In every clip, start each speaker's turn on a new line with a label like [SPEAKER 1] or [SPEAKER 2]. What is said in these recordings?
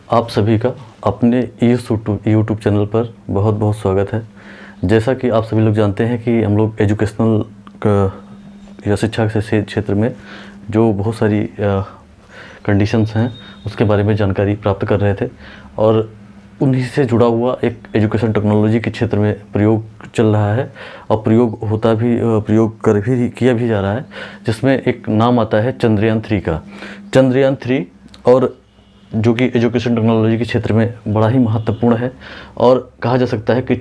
[SPEAKER 1] आप सभी का अपने यूट्यूब चैनल पर बहुत बहुत स्वागत है। जैसा कि आप सभी लोग जानते हैं कि हम लोग एजुकेशनल या शिक्षा के क्षेत्र में जो बहुत सारी कंडीशंस हैं उसके बारे में जानकारी प्राप्त कर रहे थे और उन्हीं से जुड़ा हुआ एक एजुकेशन टेक्नोलॉजी के क्षेत्र में प्रयोग चल रहा है और प्रयोग किया भी जा रहा है, जिसमें एक नाम आता है चंद्रयान-3 का। चंद्रयान-3 और जो कि एजुकेशन टेक्नोलॉजी के क्षेत्र में बड़ा ही महत्वपूर्ण है और कहा जा सकता है कि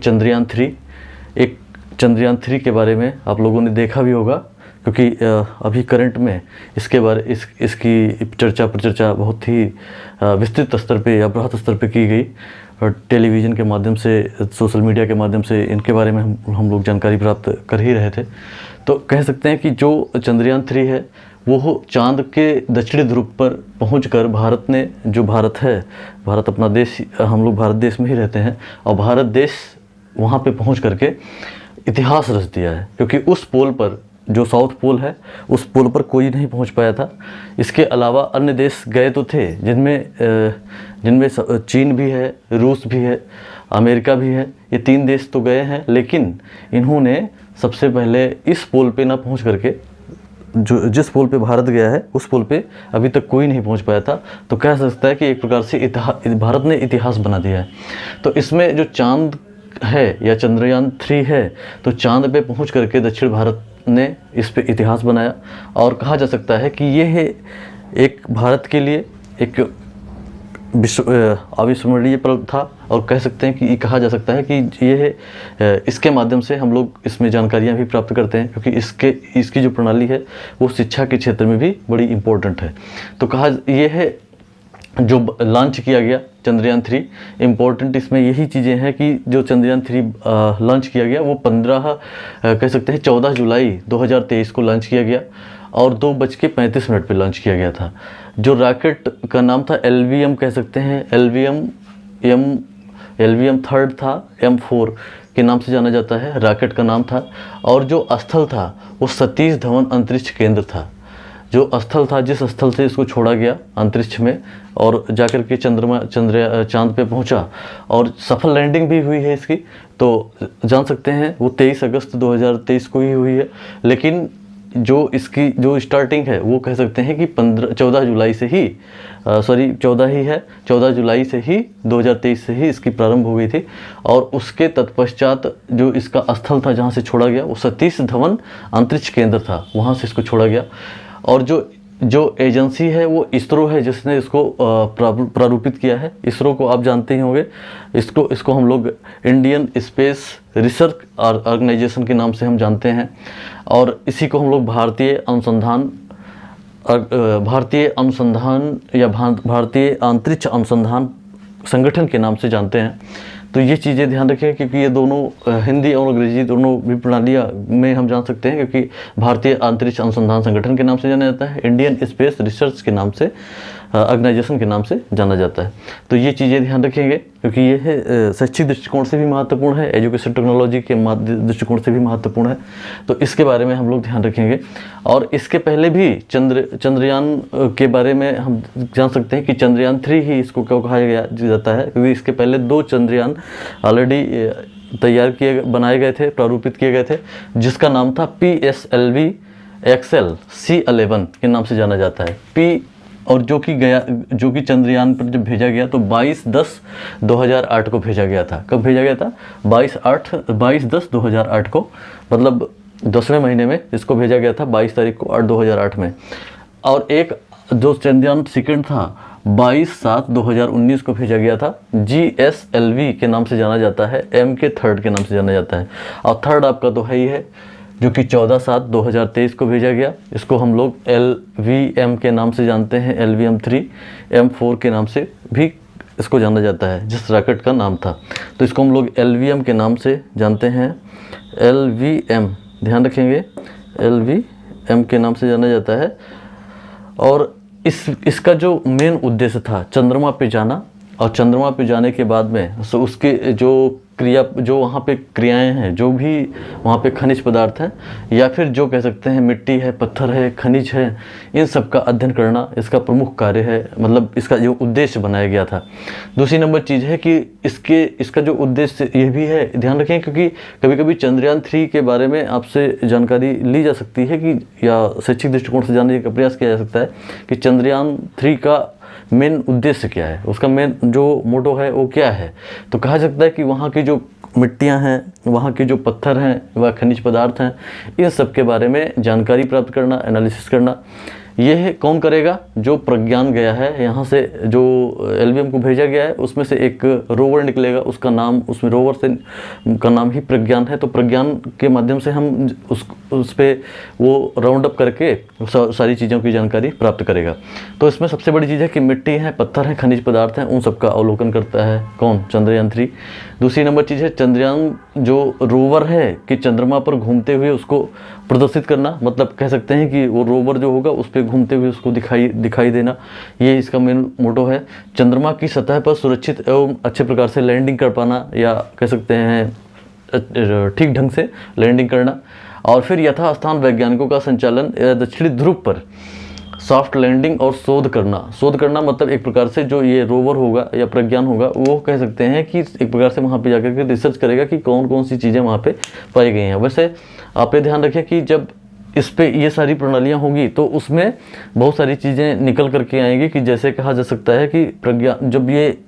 [SPEAKER 1] चंद्रयान-3 के बारे में आप लोगों ने देखा भी होगा, क्योंकि अभी करंट में इसकी चर्चा प्रचर्चा बहुत ही विस्तृत स्तर पे या बृहत स्तर पे की गई और टेलीविज़न के माध्यम से, सोशल मीडिया के माध्यम से इनके बारे में हम लोग जानकारी प्राप्त कर ही रहे थे। तो कह सकते हैं कि जो चंद्रयान-3 है वो चाँद के दक्षिणी ध्रुव पर पहुंचकर भारत अपना देश, हम लोग भारत देश में ही रहते हैं और भारत देश वहां पे पहुंच करके इतिहास रच दिया है, क्योंकि उस पोल पर, जो साउथ पोल है, उस पोल पर कोई नहीं पहुंच पाया था। इसके अलावा अन्य देश गए तो थे, जिनमें चीन भी है, रूस भी है, अमेरिका भी है। ये 3 देश तो गए हैं, लेकिन इन्होंने सबसे पहले इस पोल पे ना पहुंच करके, जिस पोल पे भारत गया है उस पोल पे अभी तक कोई नहीं पहुंच पाया था। तो कह सकता है कि एक प्रकार से भारत ने इतिहास बना दिया है। तो इसमें जो चांद है या चंद्रयान-3 है, तो चांद पे पहुंच करके दक्षिण भारत ने इस पे इतिहास बनाया और कहा जा सकता है कि ये है एक भारत के लिए एक अविस्मरणीय पल था और कह सकते हैं कि कहा जा सकता है कि ये है, इसके माध्यम से हम लोग इसमें जानकारियाँ भी प्राप्त करते हैं, क्योंकि इसकी जो प्रणाली है वो शिक्षा के क्षेत्र में भी बड़ी इम्पोर्टेंट है। तो कहा ये है जो लॉन्च किया गया चंद्रयान-3, इम्पोर्टेंट इसमें यही चीज़ें हैं कि जो चंद्रयान-3 लॉन्च किया गया वो 14 जुलाई 2023 को लॉन्च किया गया और 2:35 पे लॉन्च किया गया था। जो रॉकेट का नाम था LVM, कह सकते हैं LVM 3 था, M4 के नाम से जाना जाता है, रॉकेट का नाम था। और जो स्थल था वो सतीश धवन अंतरिक्ष केंद्र था। जो स्थल था, जिस स्थल से इसको छोड़ा गया अंतरिक्ष में और जाकर के चांद पे पहुंचा और सफल लैंडिंग भी हुई है इसकी, तो जान सकते हैं वो 23 अगस्त 2023 को ही हुई है। लेकिन जो इसकी जो स्टार्टिंग है वो कह सकते हैं कि 14 जुलाई से ही 14 जुलाई से ही 2023 से ही इसकी प्रारंभ हो गई थी। और उसके तत्पश्चात जो इसका स्थल था जहाँ से छोड़ा गया वो सतीश धवन अंतरिक्ष केंद्र था, वहाँ से इसको छोड़ा गया। और जो एजेंसी है वो इसरो है, जिसने इसको प्रारूपित किया है। इसरो को आप जानते ही होंगे, इसको हम लोग इंडियन स्पेस रिसर्च ऑर्गेनाइजेशन के नाम से हम जानते हैं और इसी को हम लोग भारतीय अंतरिक्ष अनुसंधान संगठन के नाम से जानते हैं। तो ये चीज़ें ध्यान रखें, क्योंकि ये दोनों हिंदी और अंग्रेजी दोनों भी प्रणालियाँ में हम जान सकते हैं, क्योंकि भारतीय अंतरिक्ष अनुसंधान संगठन के नाम से जाना जाता है, इंडियन स्पेस रिसर्च के नाम से, ऑर्गेनाइजेशन के नाम से जाना जाता है। तो ये चीज़ें ध्यान रखेंगे, क्योंकि ये है शैक्षिक दृष्टिकोण से भी महत्वपूर्ण है, एजुकेशन टेक्नोलॉजी के दृष्टिकोण से भी महत्वपूर्ण है। तो इसके बारे में हम लोग ध्यान रखेंगे। और इसके पहले भी चंद्रयान के बारे में हम जान सकते हैं कि चंद्रयान-3 ही इसको क्यों कहा जाता है, क्योंकि इसके पहले 2 चंद्रयान ऑलरेडी बनाए गए थे, प्रारूपित किए गए थे, जिसका नाम था PSLV XL C11 के नाम से जाना जाता है। और जो कि चंद्रयान पर जब भेजा गया तो 22/10/2008 को भेजा गया था। कब भेजा गया था? 22/10/2008 को, मतलब 10वें महीने में इसको भेजा गया था, 22 तारीख को 8/2008 में। और एक जो चंद्रयान सेकंड था 22/7/2019 को भेजा गया था, GSLV के नाम से जाना जाता है, MK 3 के नाम से जाना जाता है। और थर्ड आपका तो है ही है, जो कि 14/7/2023 को भेजा गया। इसको हम लोग LVM के नाम से जानते हैं, LVM 3, M4 के नाम से भी इसको जाना जाता है, जिस रॉकेट का नाम था। तो इसको हम लोग LVM के नाम से जानते हैं, LVM ध्यान रखेंगे, LVM के नाम से जाना जाता है। और इसका जो मेन उद्देश्य था चंद्रमा पे जाना और चंद्रमा पे जाने के बाद में उसके जो वहाँ पे क्रियाएं हैं, जो भी वहाँ पे खनिज पदार्थ हैं या फिर जो कह सकते हैं मिट्टी है, पत्थर है, खनिज है, इन सब का अध्ययन करना इसका प्रमुख कार्य है, मतलब इसका जो उद्देश्य बनाया गया था। दूसरी नंबर चीज़ है कि इसका जो उद्देश्य ये भी है, ध्यान रखें, क्योंकि कभी कभी चंद्रयान 3 के बारे में आपसे जानकारी ली जा सकती है कि या शैक्षिक दृष्टिकोण से जानने का प्रयास किया जा सकता है कि चंद्रयान 3 का मेन उद्देश्य क्या है, उसका मेन जो मोटो है वो क्या है। तो कहा सकता है कि वहाँ की जो मिट्टियाँ हैं, वहाँ के जो पत्थर हैं, वह खनिज पदार्थ हैं, इन सब के बारे में जानकारी प्राप्त करना, एनालिसिस करना। यह कौन करेगा? जो प्रज्ञान गया है यहाँ से, जो LVM को भेजा गया है, उसमें से एक रोवर निकलेगा, उसका नाम, उसमें रोवर से का नाम ही प्रज्ञान है। तो प्रज्ञान के माध्यम से हम उस पर वो राउंड अप करके सारी चीज़ों की जानकारी प्राप्त करेगा। तो इसमें सबसे बड़ी चीज़ है कि मिट्टी है, पत्थर हैं, खनिज पदार्थ हैं, उन सबका अवलोकन करता है कौन? चंद्रयान 3। दूसरी नंबर चीज़ है चंद्रयान जो रोवर है कि चंद्रमा पर घूमते हुए उसको प्रदर्शित करना, मतलब कह सकते हैं कि वो रोवर जो होगा उस पर घूमते हुए उसको दिखाई देना, ये इसका मेन मोटो है। चंद्रमा की सतह पर सुरक्षित एवं अच्छे प्रकार से लैंडिंग कर पाना, या कह सकते हैं ठीक ढंग से लैंडिंग करना। और फिर यथास्थान वैज्ञानिकों का संचालन दक्षिणी ध्रुव पर सॉफ्ट लैंडिंग और शोध करना मतलब एक प्रकार से जो ये रोवर होगा या प्रज्ञान होगा, वो कह सकते हैं कि एक प्रकार से वहाँ पे जाकर के रिसर्च करेगा कि कौन कौन सी चीज़ें वहाँ पे पाई गई हैं। वैसे आप ये ध्यान रखें कि जब इस पे ये सारी प्रणालियाँ होंगी तो उसमें बहुत सारी चीज़ें निकल करके आएंगी, कि जैसे कहा जा सकता है कि प्रज्ञान जब ये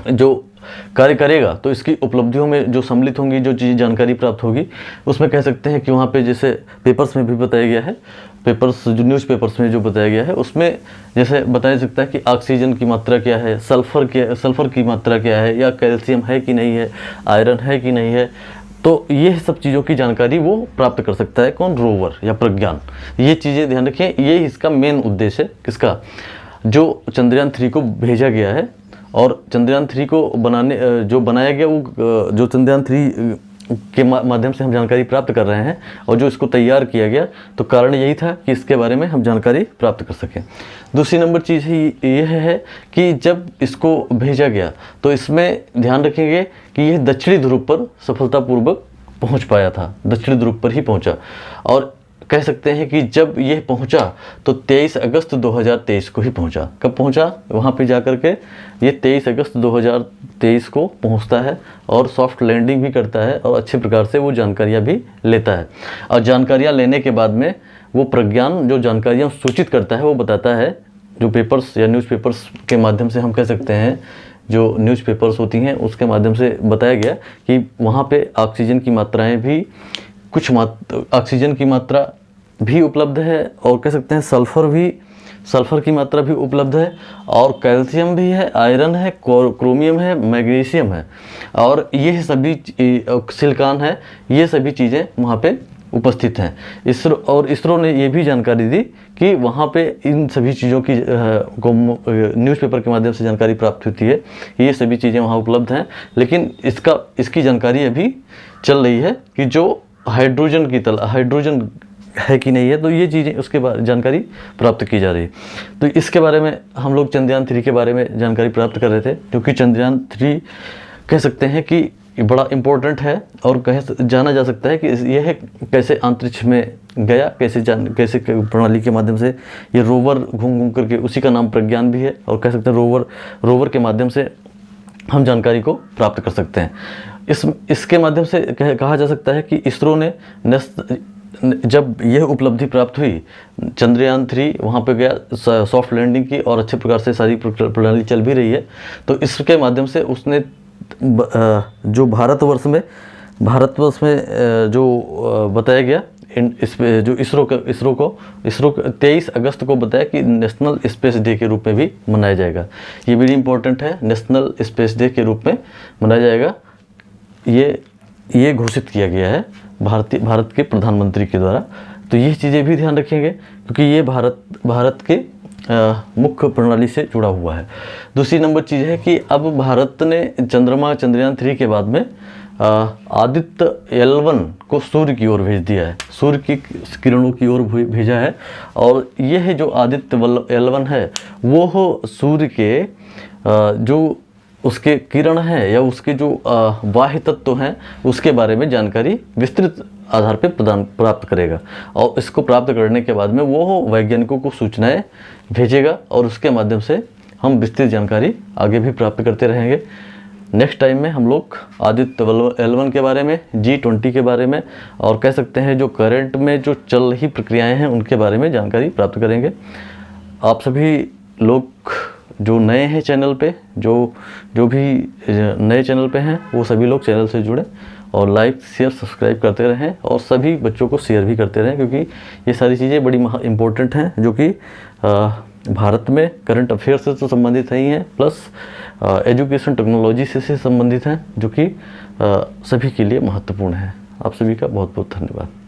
[SPEAKER 1] जो कार्य करेगा तो इसकी उपलब्धियों में जो सम्मिलित होंगी, जो चीज़ जानकारी प्राप्त होगी, उसमें कह सकते हैं कि वहाँ पे जैसे पेपर्स में भी बताया गया है, पेपर्स जो न्यूज़ पेपर्स में जो बताया गया है उसमें जैसे बताया सकता है कि ऑक्सीजन की मात्रा क्या है, सल्फ़र की मात्रा क्या है, या कैल्शियम है कि नहीं है, आयरन है कि नहीं है। तो ये सब चीज़ों की जानकारी वो प्राप्त कर सकता है कौन? रोवर या प्रज्ञान। ये चीज़ें ध्यान रखें, ये इसका मेन उद्देश्य है किसका? जो चंद्रयान 3 को भेजा गया है। और चंद्रयान 3 को जो बनाया गया वो जो चंद्रयान 3 के माध्यम से हम जानकारी प्राप्त कर रहे हैं, और जो इसको तैयार किया गया, तो कारण यही था कि इसके बारे में हम जानकारी प्राप्त कर सकें। दूसरी नंबर चीज़ यह है कि जब इसको भेजा गया तो इसमें ध्यान रखेंगे कि यह दक्षिणी ध्रुव पर सफलतापूर्वक पहुंच पाया था, दक्षिणी ध्रुव पर ही पहुंचा। और कह सकते हैं कि जब यह पहुंचा तो 23 अगस्त 2023 को ही पहुंचा। कब पहुंचा? वहां पे जाकर के ये 23 अगस्त 2023 को पहुंचता है और सॉफ्ट लैंडिंग भी करता है, और अच्छे प्रकार से वो जानकारियां भी लेता है। और जानकारियां लेने के बाद में वो प्रज्ञान जो जानकारियां सूचित करता है, वो बताता है, जो पेपर्स या न्यूज़पेपर्स के माध्यम से हम कह सकते हैं, जो न्यूज़पेपर्स होती हैं उसके माध्यम से बताया गया कि वहाँ पे ऑक्सीजन की मात्राएं भी ऑक्सीजन की मात्रा भी उपलब्ध है, और कह सकते हैं सल्फ़र की मात्रा भी उपलब्ध है, और कैल्शियम भी है, आयरन है, क्रोमियम है, मैग्नीशियम है, और ये सभी सिलिकॉन है, ये सभी चीज़ें वहाँ पे उपस्थित हैं। इसरो ने ये भी जानकारी दी कि वहाँ पे इन सभी चीज़ों की न्यूज़पेपर के माध्यम से जानकारी प्राप्त होती है, ये सभी चीज़ें वहाँ उपलब्ध हैं। लेकिन इसकी जानकारी अभी चल रही है कि जो हाइड्रोजन है कि नहीं है, तो ये चीज़ें उसके बारे जानकारी प्राप्त की जा रही है। तो इसके बारे में हम लोग चंद्रयान 3 के बारे में जानकारी प्राप्त कर रहे थे, क्योंकि चंद्रयान 3 कह सकते हैं कि बड़ा इम्पोर्टेंट है, और जाना जा सकता है कि यह कैसे अंतरिक्ष में गया, कैसे प्रणाली के माध्यम से ये रोवर घूम करके, उसी का नाम प्रज्ञान भी है, और कह सकते हैं रोवर के माध्यम से हम जानकारी को प्राप्त कर सकते हैं। इसके माध्यम से कहा जा सकता है कि इसरो ने जब यह उपलब्धि प्राप्त हुई, चंद्रयान 3 वहाँ पे गया, सॉफ्ट लैंडिंग की, और अच्छे प्रकार से सारी प्रणाली चल भी रही है, तो इसके माध्यम से उसने जो भारतवर्ष में जो बताया गया, जो इसरो को 23 अगस्त को बताया कि नेशनल स्पेस डे के रूप में भी मनाया जाएगा। ये बड़ी इंपॉर्टेंट है, नेशनल स्पेस डे के रूप में मनाया जाएगा। ये घोषित किया गया है भारत के प्रधानमंत्री के द्वारा। तो ये चीज़ें भी ध्यान रखेंगे, क्योंकि ये भारत के मुख्य प्रणाली से जुड़ा हुआ है। दूसरी नंबर चीज़ है कि अब भारत ने चंद्रयान 3 के बाद में आदित्य L1 को सूर्य की ओर भेज दिया है, सूर्य की किरणों की ओर भेजा है। और यह जो आदित्य L1 है वो सूर्य के जो उसके किरण हैं या उसके जो बाह्य तत्व हैं उसके बारे में जानकारी विस्तृत आधार पे प्राप्त करेगा। और इसको प्राप्त करने के बाद में वो वैज्ञानिकों को सूचनाएं भेजेगा और उसके माध्यम से हम विस्तृत जानकारी आगे भी प्राप्त करते रहेंगे। नेक्स्ट टाइम में हम लोग आदित्य L1 के बारे में, G20 के बारे में और कह सकते हैं जो करंट में जो चल रही प्रक्रियाएं हैं उनके बारे में जानकारी प्राप्त करेंगे। आप सभी लोग जो नए हैं चैनल पे, जो भी नए चैनल पे हैं वो सभी लोग चैनल से जुड़े और लाइक शेयर सब्सक्राइब करते रहें और सभी बच्चों को शेयर भी करते रहें, क्योंकि ये सारी चीज़ें बड़ी इम्पोर्टेंट हैं जो कि भारत में करंट अफेयर से तो संबंधित ही हैं, प्लस एजुकेशन टेक्नोलॉजी से संबंधित हैं, जो कि सभी के लिए महत्वपूर्ण है। आप सभी का बहुत बहुत धन्यवाद।